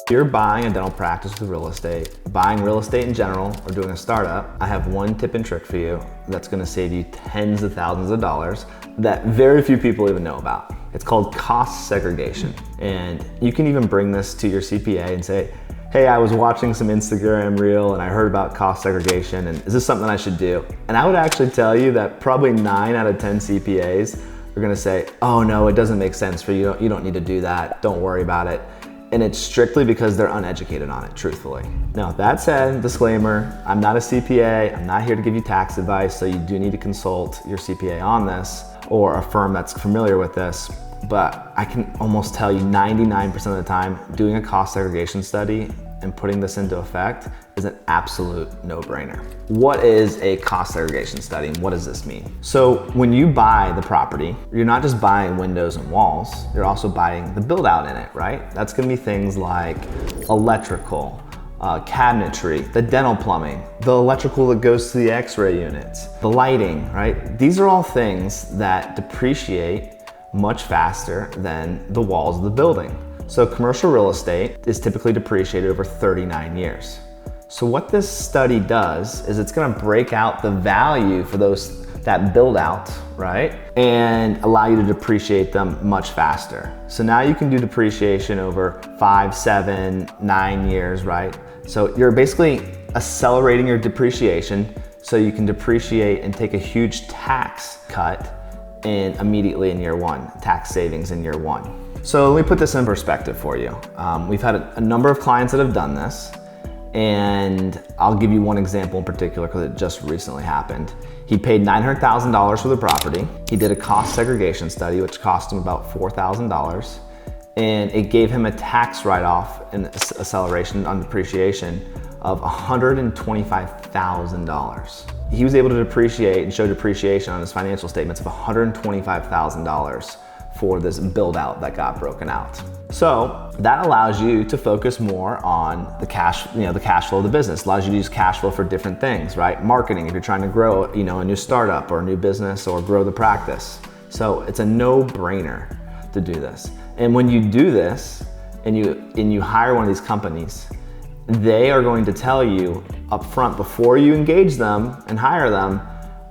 If you're buying a dental practice with real estate, buying real estate in general, or doing a startup, I have one tip and trick for you that's gonna save you tens of thousands of dollars that very few people even know about. It's called cost segregation. And you can even bring this to your CPA and say, hey, I was watching some Instagram reel and I heard about cost segregation, and is this something I should do? And I would actually tell you that probably 9 out of 10 CPAs are gonna say, oh no, it doesn't make sense for you. You don't need to do that. Don't worry about it. And it's strictly because they're uneducated on it, truthfully. Now, that said, disclaimer, I'm not a CPA. I'm not here to give you tax advice, so you do need to consult your CPA on this or a firm that's familiar with this. But I can almost tell you 99% of the time, doing a cost segregation study and putting this into effect is an absolute no-brainer. What is a cost segregation study and what does this mean? So when you buy the property, you're not just buying windows and walls, you're also buying the build out in it, right? That's gonna be things like electrical, cabinetry, the dental plumbing, the electrical that goes to the x-ray units, the lighting, right? These are all things that depreciate much faster than the walls of the building. So commercial real estate is typically depreciated over 39 years. So what this study does is it's gonna break out the value for that build out, right? And allow you to depreciate them much faster. So now you can do depreciation over 5, 7, 9 years, right? So you're basically accelerating your depreciation so you can depreciate and take a huge tax cut immediately in year one, tax savings in year one. So let me put this in perspective for you. We've had a number of clients that have done this, and I'll give you one example in particular because it just recently happened. He paid $900,000 for the property. He did a cost segregation study, which cost him about $4,000, and it gave him a tax write-off and acceleration on depreciation of $125,000. He was able to depreciate and show depreciation on his financial statements of $125,000 for this build out that got broken out. So that allows you to focus more on the cash flow of the business. Allows you to use cash flow for different things, right? Marketing, if you're trying to grow, a new startup or a new business or grow the practice. So it's a no-brainer to do this. And when you do this and you hire one of these companies, they are going to tell you up front before you engage them and hire them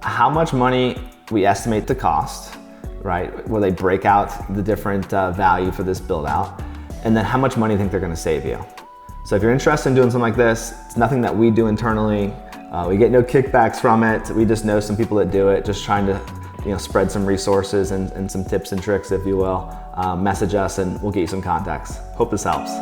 how much money we estimate the cost, right? Where they break out the different value for this build out, and then how much money you think they're gonna save you. So if you're interested in doing something like this, it's nothing that we do internally. We get no kickbacks from it. We just know some people that do it, just trying to spread some resources and some tips and tricks, if you will. Message us and we'll get you some contacts. Hope this helps.